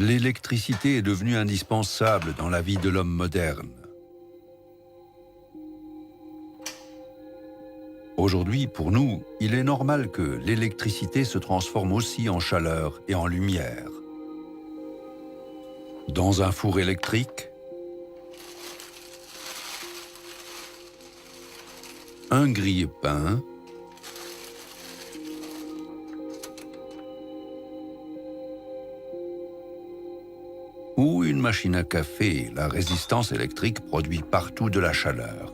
l'électricité est devenue indispensable dans la vie de l'homme moderne. Aujourd'hui, pour nous, il est normal que l'électricité se transforme aussi en chaleur et en lumière. Dans un four électrique, un grille-pain, ou une machine à café, la résistance électrique produit partout de la chaleur.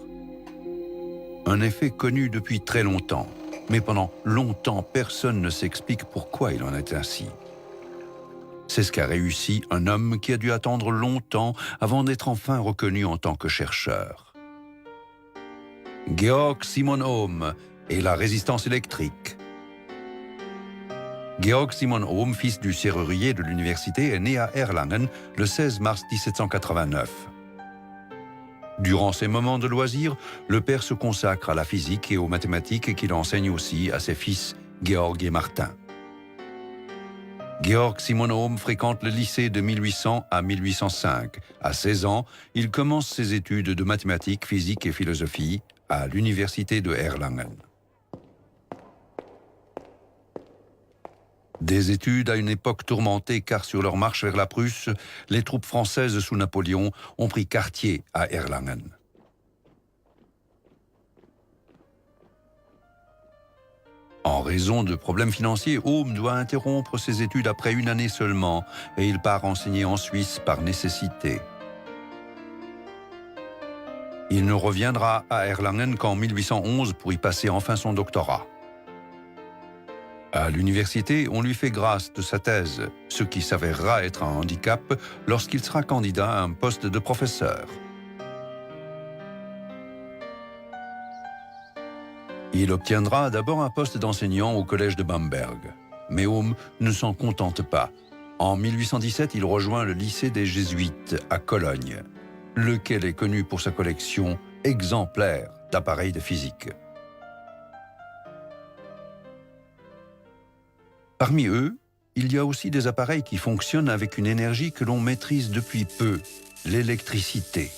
Un effet connu depuis très longtemps, mais pendant longtemps, personne ne s'explique pourquoi il en est ainsi. C'est ce qu'a réussi un homme qui a dû attendre longtemps avant d'être enfin reconnu en tant que chercheur. Georg Simon Ohm et la résistance électrique. Georg Simon Ohm, fils du serrurier de l'université, est né à Erlangen le 16 mars 1789. Durant ses moments de loisirs, le père se consacre à la physique et aux mathématiques qu'il enseigne aussi à ses fils Georg et Martin. Georg Simon Ohm fréquente le lycée de 1800 à 1805. À 16 ans, il commence ses études de mathématiques, physique et philosophie à l'université de Erlangen. Des études à une époque tourmentée car sur leur marche vers la Prusse, les troupes françaises sous Napoléon ont pris quartier à Erlangen. En raison de problèmes financiers, Ohm doit interrompre ses études après une année seulement et il part enseigner en Suisse par nécessité. Il ne reviendra à Erlangen qu'en 1811 pour y passer enfin son doctorat. À l'université, on lui fait grâce de sa thèse, ce qui s'avérera être un handicap lorsqu'il sera candidat à un poste de professeur. Il obtiendra d'abord un poste d'enseignant au collège de Bamberg. Mais Ohm ne s'en contente pas. En 1817, il rejoint le lycée des Jésuites à Cologne, lequel est connu pour sa collection exemplaire d'appareils de physique. Parmi eux, il y a aussi des appareils qui fonctionnent avec une énergie que l'on maîtrise depuis peu, l'électricité.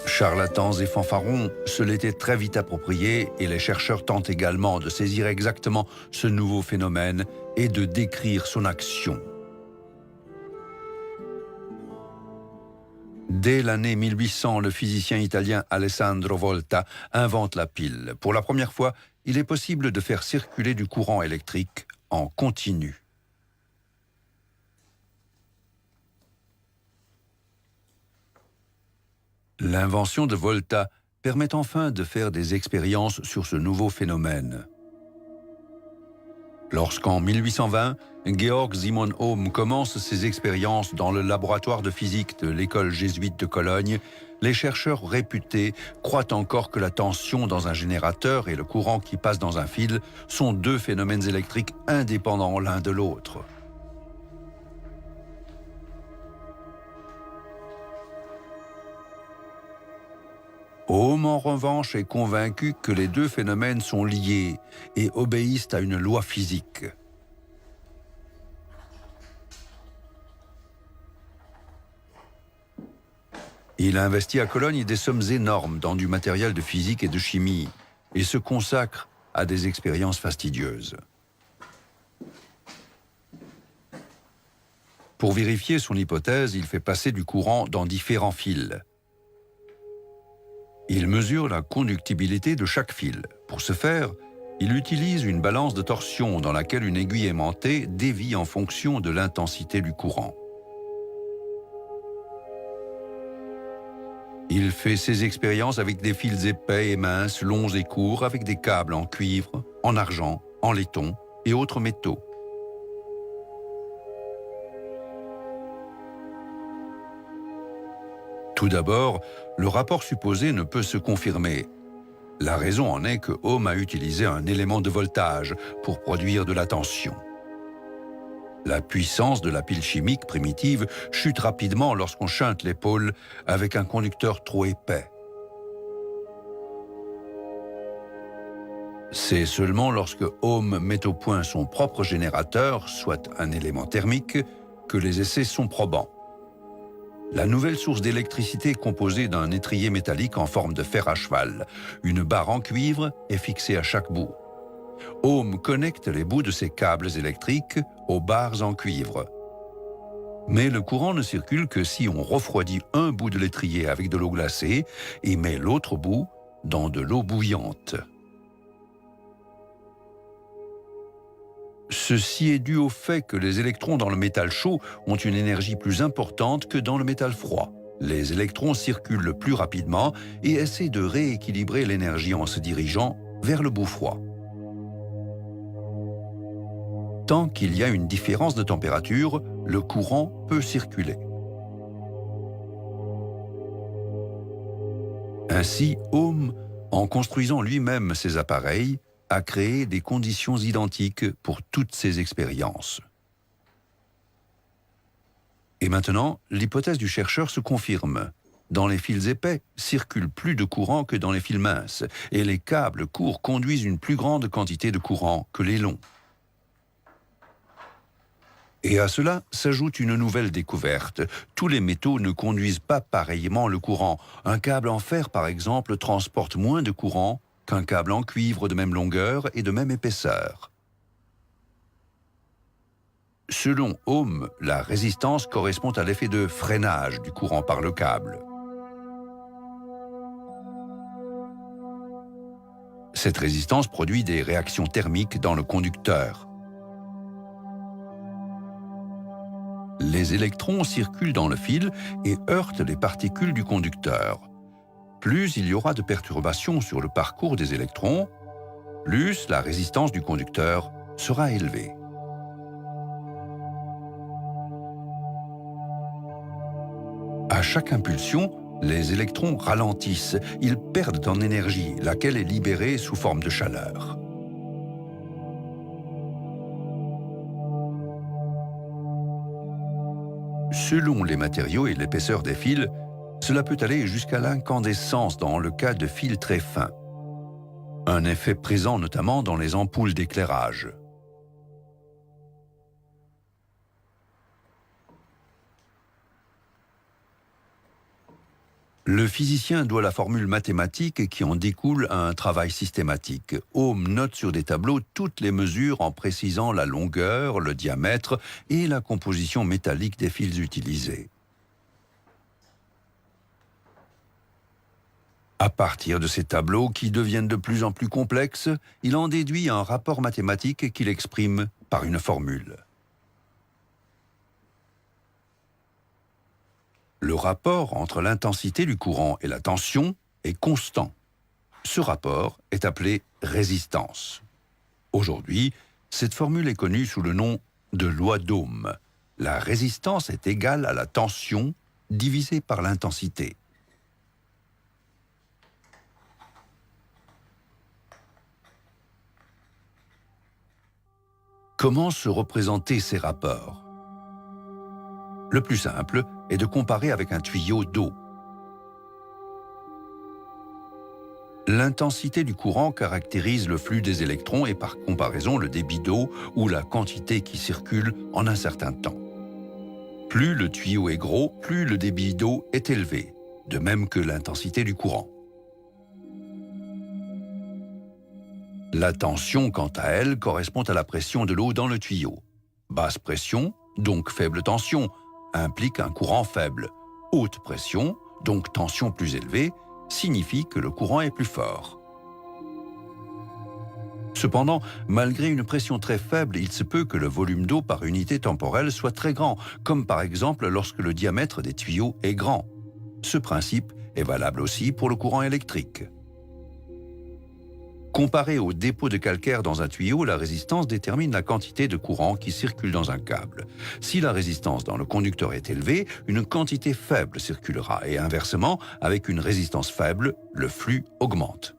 Charlatans et fanfarons se l'étaient très vite approprié et les chercheurs tentent également de saisir exactement ce nouveau phénomène et de décrire son action. Dès l'année 1800, le physicien italien Alessandro Volta invente la pile. Pour la première fois, il est possible de faire circuler du courant électrique en continu. L'invention de Volta permet enfin de faire des expériences sur ce nouveau phénomène. Lorsqu'en 1820, Georg Simon Ohm commence ses expériences dans le laboratoire de physique de l'école jésuite de Cologne, les chercheurs réputés croient encore que la tension dans un générateur et le courant qui passe dans un fil sont deux phénomènes électriques indépendants l'un de l'autre. Ohm, en revanche, est convaincu que les deux phénomènes sont liés et obéissent à une loi physique. Il investit à Cologne des sommes énormes dans du matériel de physique et de chimie et se consacre à des expériences fastidieuses. Pour vérifier son hypothèse, il fait passer du courant dans différents fils. Il mesure la conductibilité de chaque fil. Pour ce faire, il utilise une balance de torsion dans laquelle une aiguille aimantée dévie en fonction de l'intensité du courant. Il fait ses expériences avec des fils épais et minces, longs et courts, avec des câbles en cuivre, en argent, en laiton et autres métaux. Tout d'abord, le rapport supposé ne peut se confirmer. La raison en est que Ohm a utilisé un élément de voltage pour produire de la tension. La puissance de la pile chimique primitive chute rapidement lorsqu'on chante l'épaule avec un conducteur trop épais. C'est seulement lorsque Ohm met au point son propre générateur, soit un élément thermique, que les essais sont probants. La nouvelle source d'électricité est composée d'un étrier métallique en forme de fer à cheval. Une barre en cuivre est fixée à chaque bout. Ohm connecte les bouts de ces câbles électriques aux barres en cuivre. Mais le courant ne circule que si on refroidit un bout de l'étrier avec de l'eau glacée et met l'autre bout dans de l'eau bouillante. Ceci est dû au fait que les électrons dans le métal chaud ont une énergie plus importante que dans le métal froid. Les électrons circulent plus rapidement et essaient de rééquilibrer l'énergie en se dirigeant vers le bout froid. Tant qu'il y a une différence de température, le courant peut circuler. Ainsi, Ohm, en construisant lui-même ces appareils, a créé des conditions identiques pour toutes ces expériences. Et maintenant, l'hypothèse du chercheur se confirme. Dans les fils épais, circule plus de courant que dans les fils minces, et les câbles courts conduisent une plus grande quantité de courant que les longs. Et à cela s'ajoute une nouvelle découverte. Tous les métaux ne conduisent pas pareillement le courant. Un câble en fer, par exemple, transporte moins de courant qu'un câble en cuivre de même longueur et de même épaisseur. Selon Ohm, la résistance correspond à l'effet de freinage du courant par le câble. Cette résistance produit des réactions thermiques dans le conducteur. Les électrons circulent dans le fil et heurtent les particules du conducteur. Plus il y aura de perturbations sur le parcours des électrons, plus la résistance du conducteur sera élevée. À chaque impulsion, les électrons ralentissent, ils perdent en énergie, laquelle est libérée sous forme de chaleur. Selon les matériaux et l'épaisseur des fils, cela peut aller jusqu'à l'incandescence dans le cas de fils très fins. Un effet présent notamment dans les ampoules d'éclairage. Le physicien doit la formule mathématique qui en découle à un travail systématique. Ohm note sur des tableaux toutes les mesures en précisant la longueur, le diamètre et la composition métallique des fils utilisés. À partir de ces tableaux qui deviennent de plus en plus complexes, il en déduit un rapport mathématique qu'il exprime par une formule. Le rapport entre l'intensité du courant et la tension est constant. Ce rapport est appelé résistance. Aujourd'hui, cette formule est connue sous le nom de loi d'Ohm. La résistance est égale à la tension divisée par l'intensité. Comment se représenter ces rapports? Le plus simple est de comparer avec un tuyau d'eau. L'intensité du courant caractérise le flux des électrons et par comparaison le débit d'eau ou la quantité qui circule en un certain temps. Plus le tuyau est gros, plus le débit d'eau est élevé, de même que l'intensité du courant. La tension, quant à elle, correspond à la pression de l'eau dans le tuyau. Basse pression, donc faible tension, implique un courant faible. Haute pression, donc tension plus élevée, signifie que le courant est plus fort. Cependant, malgré une pression très faible, il se peut que le volume d'eau par unité temporelle soit très grand, comme par exemple lorsque le diamètre des tuyaux est grand. Ce principe est valable aussi pour le courant électrique. Comparé au dépôt de calcaire dans un tuyau, la résistance détermine la quantité de courant qui circule dans un câble. Si la résistance dans le conducteur est élevée, une quantité faible circulera et inversement, avec une résistance faible, le flux augmente.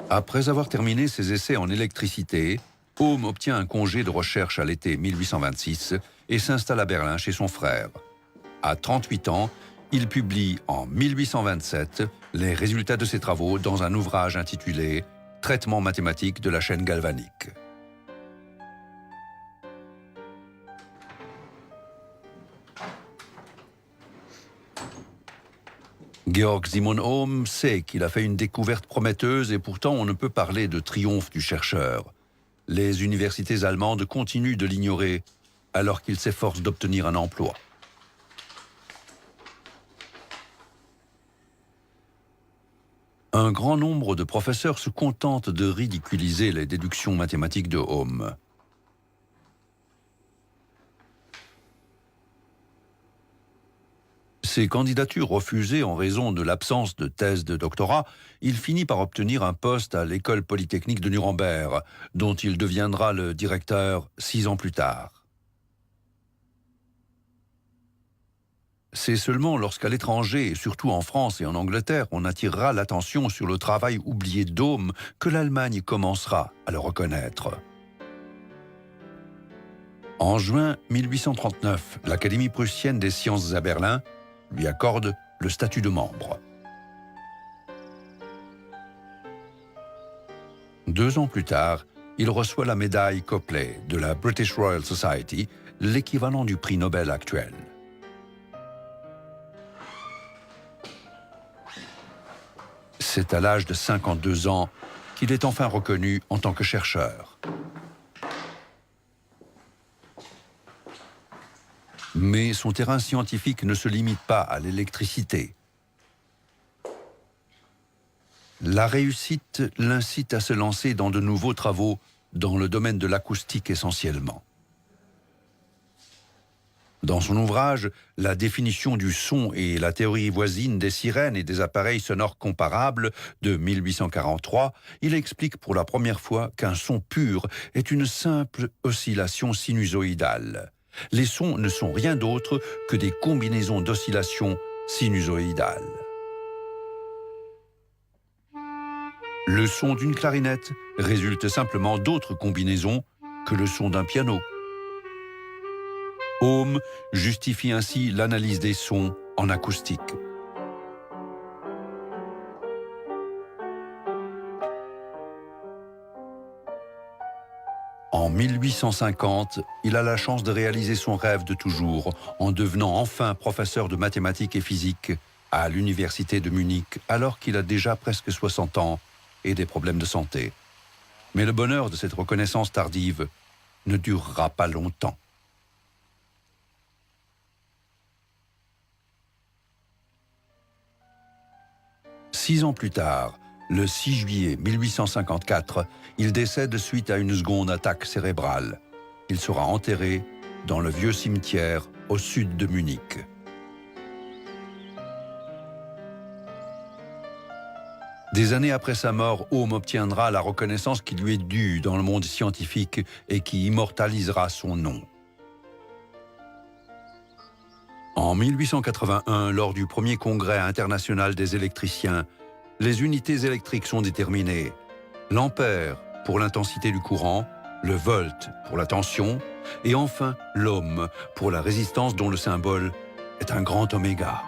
Après avoir terminé ses essais en électricité, Ohm obtient un congé de recherche à l'été 1826 et s'installe à Berlin chez son frère. À 38 ans, Il publie en 1827 les résultats de ses travaux dans un ouvrage intitulé « Traitement mathématique de la chaîne galvanique ». Georg Simon Ohm sait qu'il a fait une découverte prometteuse et pourtant on ne peut parler de triomphe du chercheur. Les universités allemandes continuent de l'ignorer alors qu'il s'efforce d'obtenir un emploi. Un grand nombre de professeurs se contentent de ridiculiser les déductions mathématiques de Ohm. Ses candidatures refusées en raison de l'absence de thèse de doctorat, il finit par obtenir un poste à l'école polytechnique de Nuremberg, dont il deviendra le directeur 6 ans plus tard. C'est seulement lorsqu'à l'étranger, et surtout en France et en Angleterre, on attirera l'attention sur le travail oublié d'Ohm que l'Allemagne commencera à le reconnaître. En juin 1839, l'Académie prussienne des sciences à Berlin lui accorde le statut de membre. 2 ans plus tard, il reçoit la médaille Copley de la British Royal Society, l'équivalent du prix Nobel actuel. C'est à l'âge de 52 ans qu'il est enfin reconnu en tant que chercheur. Mais son terrain scientifique ne se limite pas à l'électricité. La réussite l'incite à se lancer dans de nouveaux travaux dans le domaine de l'acoustique essentiellement. Dans son ouvrage « La définition du son et la théorie voisine des sirènes et des appareils sonores comparables » de 1843, il explique pour la première fois qu'un son pur est une simple oscillation sinusoïdale. Les sons ne sont rien d'autre que des combinaisons d'oscillations sinusoïdales. Le son d'une clarinette résulte simplement d'autres combinaisons que le son d'un piano. Ohm justifie ainsi l'analyse des sons en acoustique. En 1850, il a la chance de réaliser son rêve de toujours en devenant enfin professeur de mathématiques et physique à l'université de Munich, alors qu'il a déjà presque 60 ans et des problèmes de santé. Mais le bonheur de cette reconnaissance tardive ne durera pas longtemps. Six ans plus tard, le 6 juillet 1854, il décède suite à une seconde attaque cérébrale. Il sera enterré dans le vieux cimetière au sud de Munich. Des années après sa mort, Ohm obtiendra la reconnaissance qui lui est due dans le monde scientifique et qui immortalisera son nom. En 1881, lors du premier congrès international des électriciens, les unités électriques sont déterminées. L'ampère pour l'intensité du courant, le volt pour la tension, et enfin l'ohm pour la résistance dont le symbole est un grand oméga.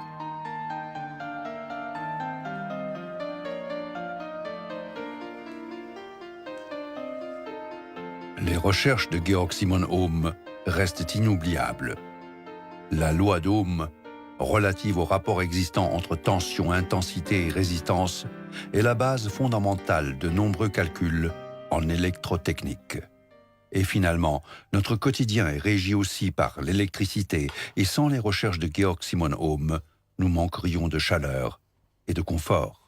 Les recherches de Georg Simon Ohm restent inoubliables. La loi d'Ohm, relative au rapport existant entre tension, intensité et résistance, est la base fondamentale de nombreux calculs en électrotechnique. Et finalement, notre quotidien est régi aussi par l'électricité, et sans les recherches de Georg Simon Ohm, nous manquerions de chaleur et de confort.